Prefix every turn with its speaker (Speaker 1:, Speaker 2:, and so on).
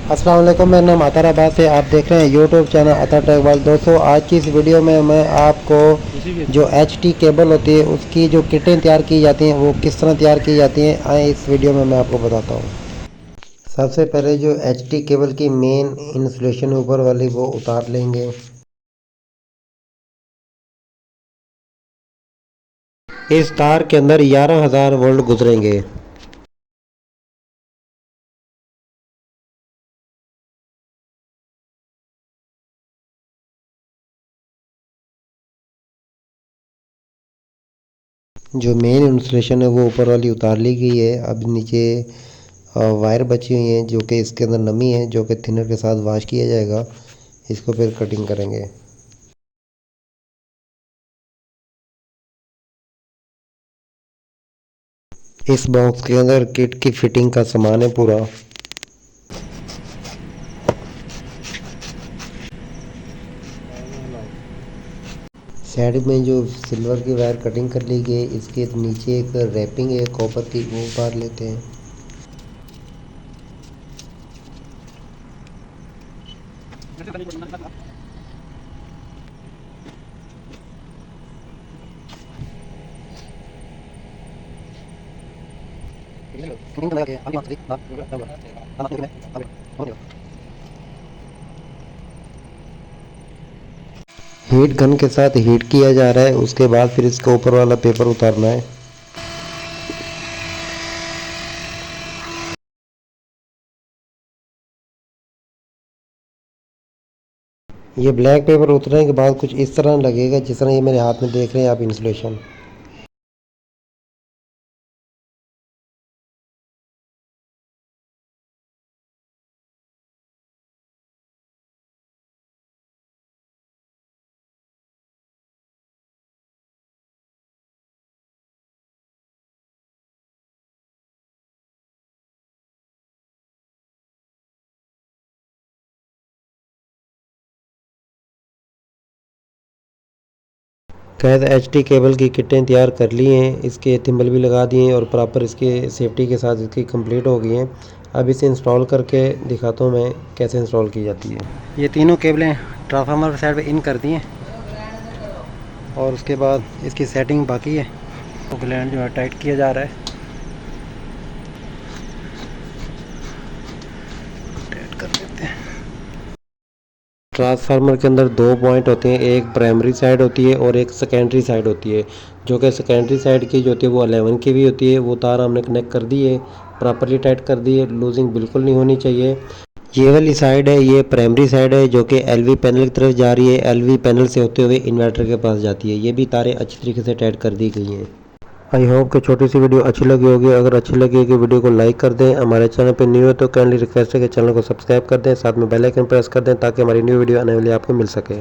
Speaker 1: अस्सलाम वालेकुम, मेरा नाम अतर अब्बास है। आप देख रहे हैं यूट्यूब चैनल अतर टेक वर्ल्ड। दोस्तों, आज की इस वीडियो में मैं आपको जो एचटी केबल होती है उसकी जो किटें तैयार की जाती हैं वो किस तरह तैयार की जाती हैं, आए इस वीडियो में मैं आपको बताता हूँ। सबसे पहले जो एचटी केबल की मेन इंसुलेशन ऊपर वाली वो उतार लेंगे। इस तार के अंदर 11,000 वोल्ट गुजरेंगे। जो मेन इंसुलेशन है वो ऊपर वाली उतार ली गई है। अब नीचे वायर बची हुई हैं जो कि इसके अंदर नमी है, जो कि थिनर के साथ वॉश किया जाएगा। इसको फिर कटिंग करेंगे। इस बॉक्स के अंदर किट की फिटिंग का सामान है पूरा। साइड में जो सिल्वर की वायर कटिंग कर ली गई है, इसके नीचे एक रैपिंग है कॉपर की, वो उतार लेते हैं। हीट गन के साथ हीट किया जा रहा है। उसके बाद फिर इसका ऊपर वाला पेपर उतारना है। ये ब्लैक पेपर उतरने के बाद कुछ इस तरह लगेगा जिस तरह ये मेरे हाथ में देख रहे हैं आप इंसुलेशन। कैद एचटी केबल की किटें तैयार कर ली हैं, इसके थिम्बल भी लगा दिए हैं और प्रॉपर इसके सेफ्टी के साथ इसकी कंप्लीट हो गई हैं। अब इसे इंस्टॉल करके दिखाता हूँ मैं कैसे इंस्टॉल की जाती है। ये तीनों केबलें ट्रांसफार्मर साइड पे इन कर दी हैं और उसके बाद इसकी सेटिंग बाकी है। तो ग्लैंड जो है टाइट किया जा रहा है। टाइट कर देते हैं। ट्रांसफार्मर के अंदर दो पॉइंट होते हैं, एक प्राइमरी साइड होती है और एक सेकेंडरी साइड होती है। जो कि सेकेंडरी साइड की जो होती है वो 11 की भी होती है। वो तार हमने कनेक्ट कर दी है, प्रॉपरली टाइट कर दी है, लूजिंग बिल्कुल नहीं होनी चाहिए। ये वाली साइड है, ये प्राइमरी साइड है जो कि एलवी पैनल की तरफ जा रही है। एलवी पैनल से होते हुए इन्वर्टर के पास जाती है। ये भी तारें अच्छी तरीके से टाइट कर दी गई हैं। आई होप कि छोटी सी वीडियो अच्छी लगी होगी। अगर अच्छी लगी है कि वीडियो को लाइक कर दें। हमारे चैनल पर न्यू है तो काइंडली रिक्वेस्ट है कि चैनल को सब्सक्राइब कर दें, साथ में बेल आइकन प्रेस कर दें ताकि हमारी न्यू वीडियो आने वाली आपको मिल सके।